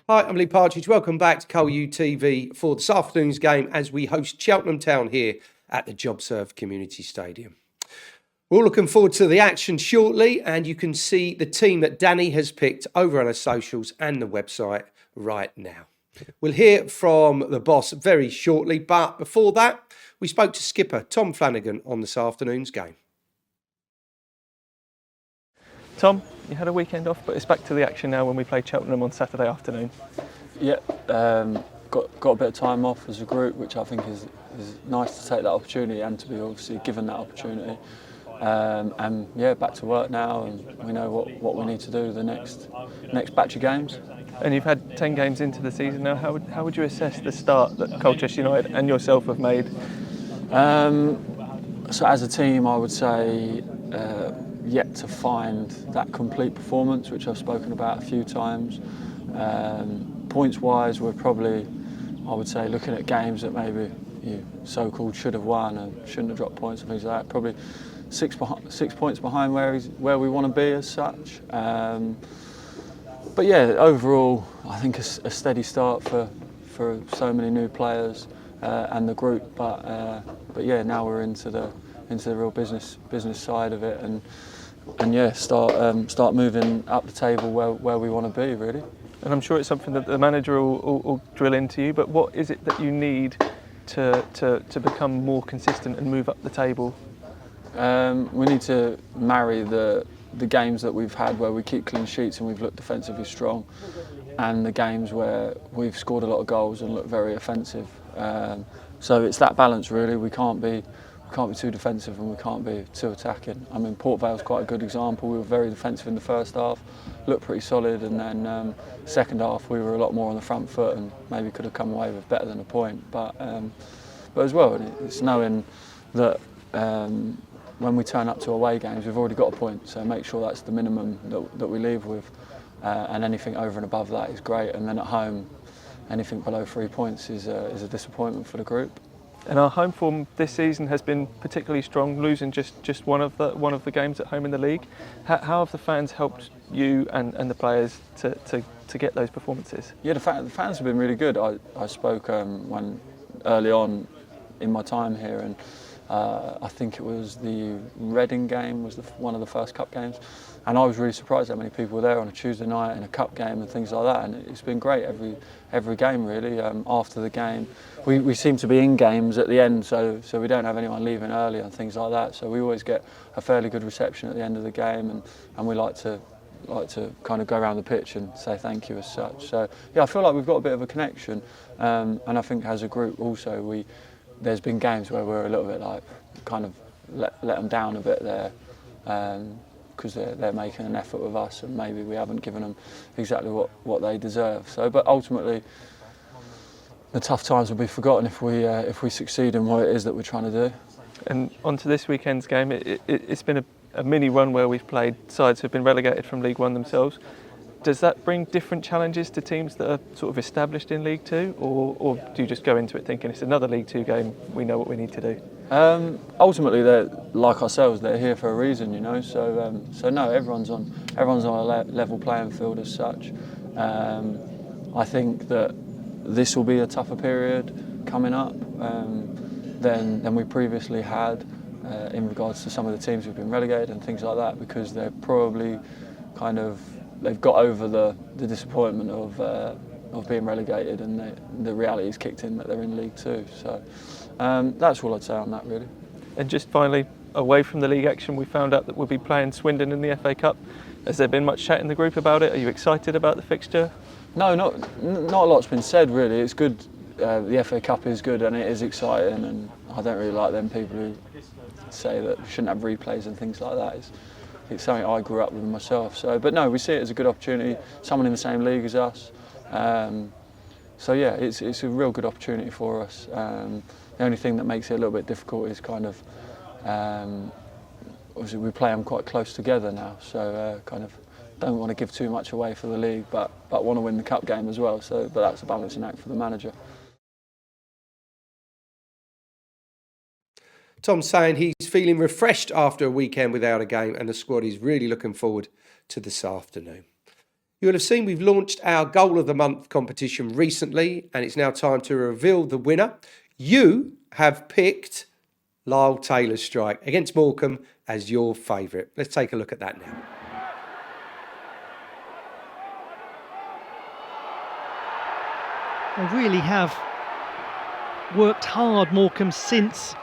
Hi, I'm Lee Partridge. Welcome back to Col UTV for this afternoon's game as we host Cheltenham Town here at the JobServe Community Stadium. We're all looking forward to the action shortly, and you can see the team that Danny has picked over on our socials and the website right now. We'll hear from the boss very shortly, but before that, we spoke to skipper Tom Flanigan on this afternoon's game. Tom, you had a weekend off, but it's back to the action now when we play Cheltenham on Saturday afternoon. Yeah, got a bit of time off as a group, which I think is nice to take that opportunity and to be obviously given that opportunity. And yeah, back to work now, and we know what we need to do the next batch of games. And you've had 10 games into the season now. How would you assess the start that Colchester United and yourself have made? So as a team, I would say yet to find that complete performance, which I've spoken about a few times. Points-wise, we're probably, I would say, looking at games that maybe you so-called should have won and shouldn't have dropped points and things like that. Probably 6 points behind where we want to be as such. But yeah, overall, I think a steady start for so many new players and the group. But yeah, now we're into the real business side of it, and yeah, start moving up the table where we want to be, really. And I'm sure it's something that the manager will drill into you. But what is it that you need to become more consistent and move up the table? We need to marry the games that we've had where we keep clean sheets and we've looked defensively strong, and the games where we've scored a lot of goals and looked very offensive. So it's that balance, really. We can't be too defensive and we can't be too attacking. I mean, Port Vale's quite a good example. We were very defensive in the first half, looked pretty solid, and then second half we were a lot more on the front foot and maybe could have come away with better than a point. But as well, it's knowing that when we turn up to away games, we've already got a point, so make sure that's the minimum that we leave with, and anything over and above that is great. And then at home, anything below 3 points is a disappointment for the group. And our home form this season has been particularly strong, losing just one of the games at home in the league. How have the fans helped you and the players to get those performances? Yeah, the fans have been really good. I spoke early on in my time here, and I think it was the Reading game was one of the first cup games, and I was really surprised how many people were there on a Tuesday night in a cup game and things like that. And it's been great every game, really. After the game, we seem to be in games at the end, so we don't have anyone leaving early and things like that. So we always get a fairly good reception at the end of the game, and we like to kind of go around the pitch and say thank you as such. So yeah, I feel like we've got a bit of a connection, and I think as a group also there's been games where we're a little bit like kind of let them down a bit there, because they're making an effort with us and maybe we haven't given them exactly what they deserve. So, but ultimately, the tough times will be forgotten if we succeed in what it is that we're trying to do. And on to this weekend's game. It's been a mini run where we've played sides who've been relegated from League One themselves. Does that bring different challenges to teams that are sort of established in League Two, or do you just go into it thinking it's another League Two game, we know what we need to do? Ultimately, they're like ourselves. They're here for a reason, you know. So no, everyone's on a level playing field as such. I think that this will be a tougher period coming up than we previously had in regards to some of the teams who've been relegated and things like that, because they're probably they've got over the disappointment of being relegated, and the reality's kicked in that they're in League Two. So that's all I'd say on that, really. And just finally, away from the league action, we found out that we'll be playing Swindon in the FA Cup. Has there been much chat in the group about it? Are you excited about the fixture? No, not a lot's been said, really. It's good. The FA Cup is good and it is exciting, and I don't really like them people who say that we shouldn't have replays and things like that. It's something I grew up with myself. So, but no, we see it as a good opportunity. Someone in the same league as us. So yeah, it's a real good opportunity for us. The only thing that makes it a little bit difficult is kind of obviously we play them quite close together now. So kind of don't want to give too much away for the league, but want to win the cup game as well. So, but that's a balancing act for the manager. Tom's saying he's feeling refreshed after a weekend without a game, and the squad is really looking forward to this afternoon. You'll have seen we've launched our Goal of the Month competition recently, and it's now time to reveal the winner. You have picked Lyle Taylor's strike against Morecambe as your favourite. Let's take a look at that now. They really have worked hard, Morecambe, since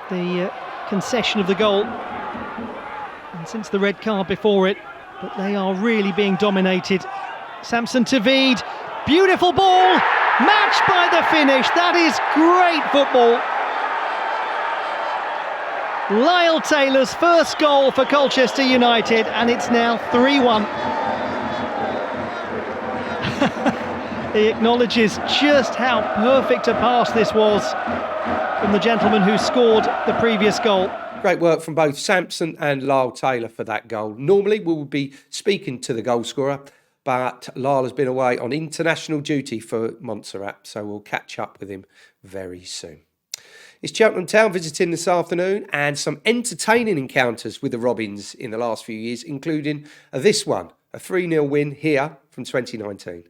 the concession of the goal and since the red card before it, but they are really being dominated. Samson Taveed, beautiful ball, matched by the finish. That is great football. Lyle Taylor's first goal for Colchester United, and it's now 3-1. He acknowledges just how perfect a pass this was from the gentleman who scored the previous goal. Great work from both Samson and Lyle Taylor for that goal. Normally we will be speaking to the goal scorer, but Lyle has been away on international duty for Montserrat, so we'll catch up with him very soon. It's Cheltenham Town visiting this afternoon, and some entertaining encounters with the Robins in the last few years, including this one, a 3-0 win here from 2019.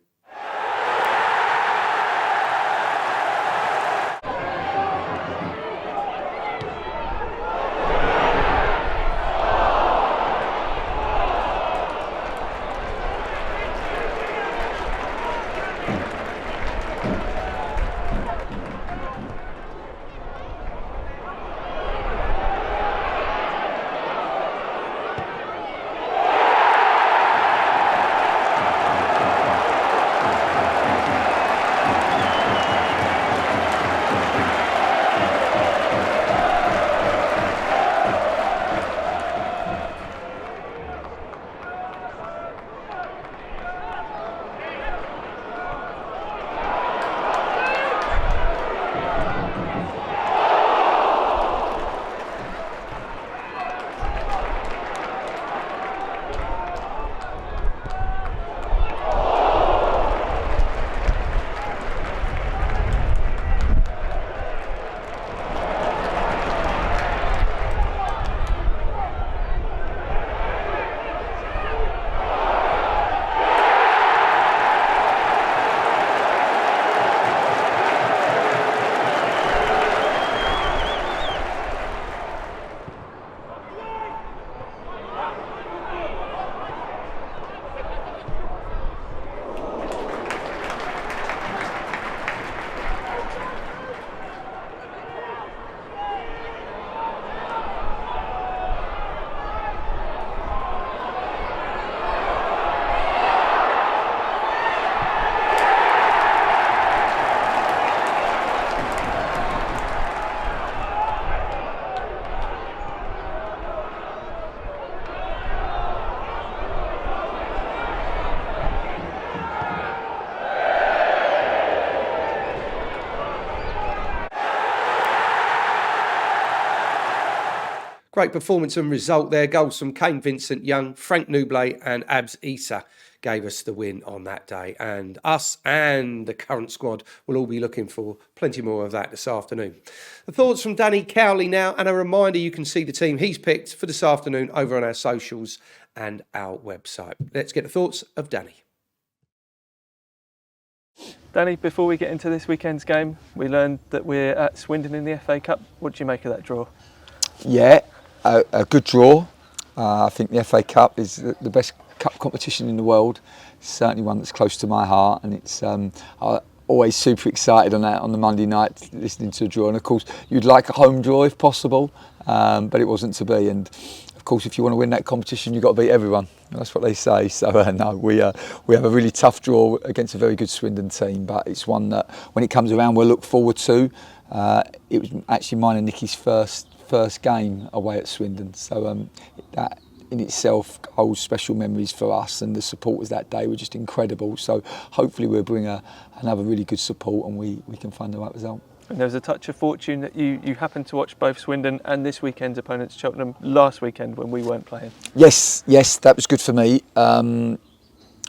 Great performance and result there. Goals from Kane Vincent-Young, Frank Nublet and Abs Issa gave us the win on that day. And us and the current squad will all be looking for plenty more of that this afternoon. The thoughts from Danny Cowley now, and a reminder you can see the team he's picked for this afternoon over on our socials and our website. Let's get the thoughts of Danny. Danny, before we get into this weekend's game, we learned that we're at Swindon in the FA Cup. What do you make of that draw? Yeah, a good draw. I think the FA Cup is the best cup competition in the world. It's certainly one that's close to my heart, and it's always super excited on the Monday night listening to a draw. And of course, you'd like a home draw if possible, but it wasn't to be. And of course, if you want to win that competition, you've got to beat everyone. That's what they say. So no, we have a really tough draw against a very good Swindon team, but it's one that when it comes around, we'll look forward to. It was actually mine and Nicky's first game away at Swindon, so that in itself holds special memories for us, and the supporters that day were just incredible. So hopefully we'll bring another really good support and we can find the right result. And there was a touch of fortune that you happened to watch both Swindon and this weekend's opponents, Cheltenham, last weekend when we weren't playing. Yes, that was good for me.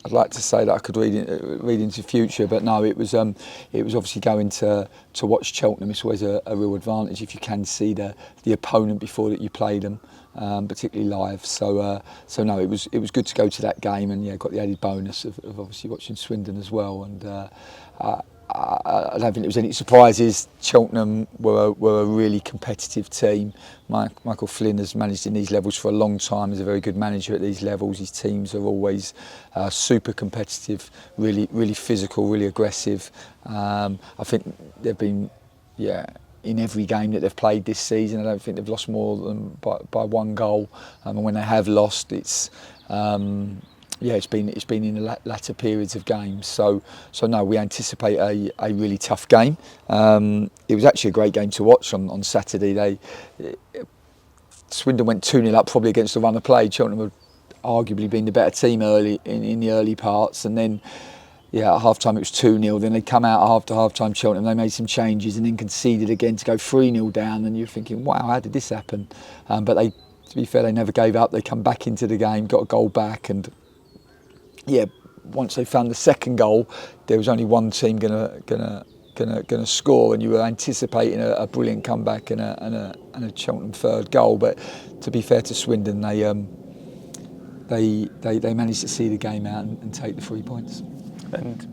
I'd like to say that I could read into the future, but no, it was obviously going to watch Cheltenham. It's always a real advantage if you can see the opponent before that you play them. particularly live. So no, it was good to go to that game, and got the added bonus of obviously watching Swindon as well. And I don't think there was any surprises. Cheltenham were a really competitive team. Michael Flynn has managed in these levels for a long time. He's a very good manager at these levels. His teams are always super competitive, really physical, really aggressive. I think they've been, in every game that they've played this season. I don't think they've lost more than by one goal. And when they have lost, it's it's been in the latter periods of games. So no, we anticipate a really tough game. It was actually a great game to watch on Saturday. Swindon went 2-0 up probably against the run of play. Cheltenham had arguably been the better team early in the early parts, and then at half time it was 2-0. Then they come out after half time, Cheltenham, they made some changes and then conceded again to go 3-0 down, and you're thinking, wow, how did this happen? But to be fair, they never gave up. They come back into the game, got a goal back, and once they found the second goal, there was only one team gonna score, and you were anticipating a brilliant comeback and a Cheltenham third goal. But to be fair to Swindon, they managed to see the game out and take the 3 points. And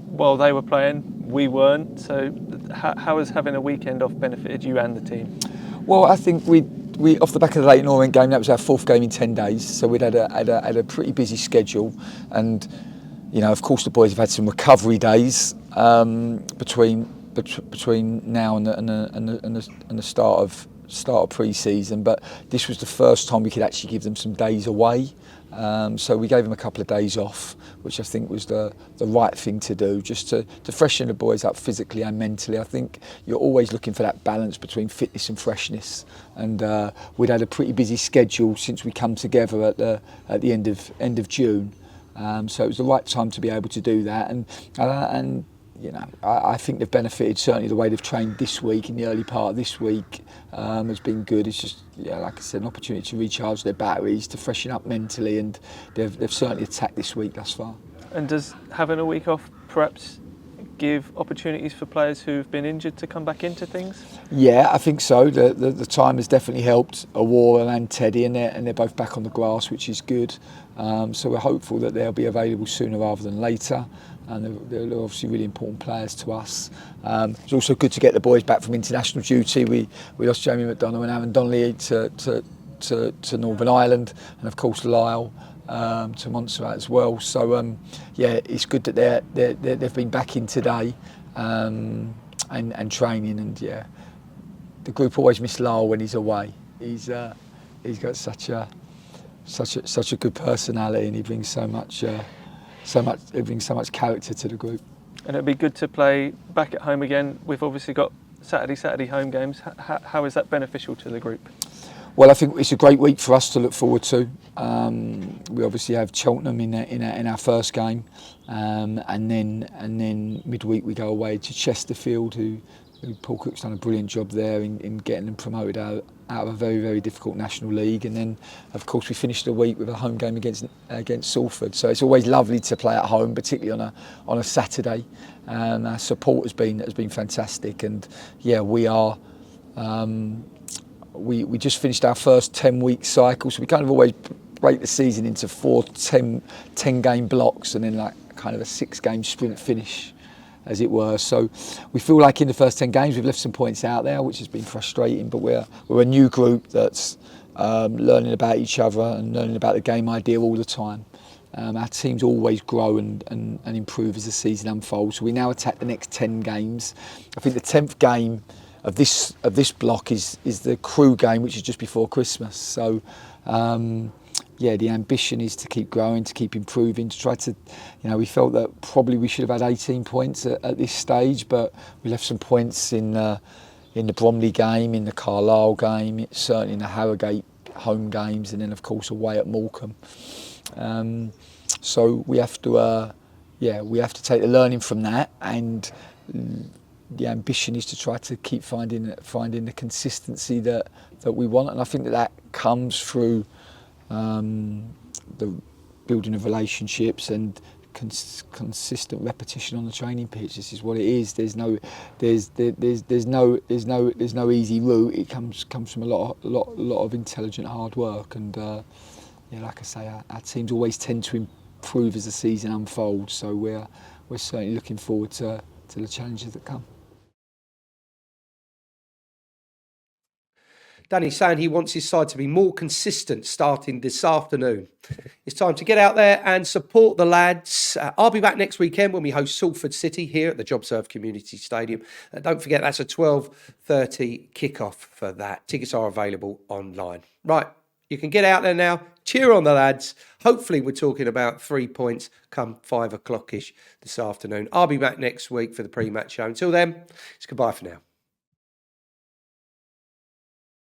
while they were playing, we weren't. So how has having a weekend off benefited you and the team? Well, I think we off the back of the Leyton Orient game, that was our fourth game in 10 days. So we'd had a pretty busy schedule, and of course the boys have had some recovery days between now and the start of pre-season. But this was the first time we could actually give them some days away. So we gave them a couple of days off, which I think was the right thing to do, just to freshen the boys up physically and mentally. I think you're always looking for that balance between fitness and freshness, and we'd had a pretty busy schedule since we come together at the end of June. So it was the right time to be able to do that, and I think they've benefited. Certainly the way they've trained this week, in the early part of this week, has been good. It's just, like I said, an opportunity to recharge their batteries, to freshen up mentally, and they've certainly attacked this week thus far. And does having a week off perhaps give opportunities for players who've been injured to come back into things? Yeah, I think so. The time has definitely helped Aurora and Teddy, and they're both back on the grass, which is good. So we're hopeful that they'll be available sooner rather than later. And they're obviously really important players to us. It's also good to get the boys back from international duty. We lost Jamie McDonough and Aaron Donnelly to Northern Ireland, and of course Lyle to Montserrat as well. So it's good that they've been back in today and training. And the group always miss Lyle when he's away. He's got such a good personality, and he brings so much character to the group. And it'd be good to play back at home again. We've obviously got Saturday home games. How is that beneficial to the group? Well, I think it's a great week for us to look forward to. We obviously have Cheltenham in our first game, and then midweek we go away to Chesterfield, who Paul Cook's done a brilliant job there in getting them promoted out of a very, very difficult National League. And then, of course, we finished the week with a home game against Salford. So it's always lovely to play at home, particularly on a Saturday. Our support has been fantastic, and we are. We just finished our first 10-week cycle, so we kind of always break the season into 4 10-game blocks, and then like kind of a 6-game sprint finish, as it were. So we feel like in the first 10 games we've left some points out there, which has been frustrating, but we're a new group that's learning about each other and learning about the game idea all the time. Our teams always grow and improve as the season unfolds. So we now attack the next 10 games. I think the 10th game of this block is the Crew game, which is just before Christmas. So the ambition is to keep growing, to keep improving, to try to, we felt that probably we should have had 18 points at this stage, but we left some points in the Bromley game, in the Carlisle game, certainly in the Harrogate home games, and then of course away at Morecambe. So we have to take the learning from that, and the ambition is to try to keep finding the consistency that we want, and I think that comes through the building of relationships and consistent repetition on the training pitch. This is what it is. There's no easy route. It comes from a lot of intelligent hard work, and like I say, our teams always tend to improve as the season unfolds. So we're certainly looking forward to the challenges that come. Danny's saying he wants his side to be more consistent starting this afternoon. It's time to get out there and support the lads. I'll be back next weekend when we host Salford City here at the JobServe Community Stadium. Don't forget, that's a 12:30 kickoff for that. Tickets are available online. Right, you can get out there now. Cheer on the lads. Hopefully we're talking about 3 points come 5 o'clock-ish this afternoon. I'll be back next week for the pre-match show. Until then, it's goodbye for now.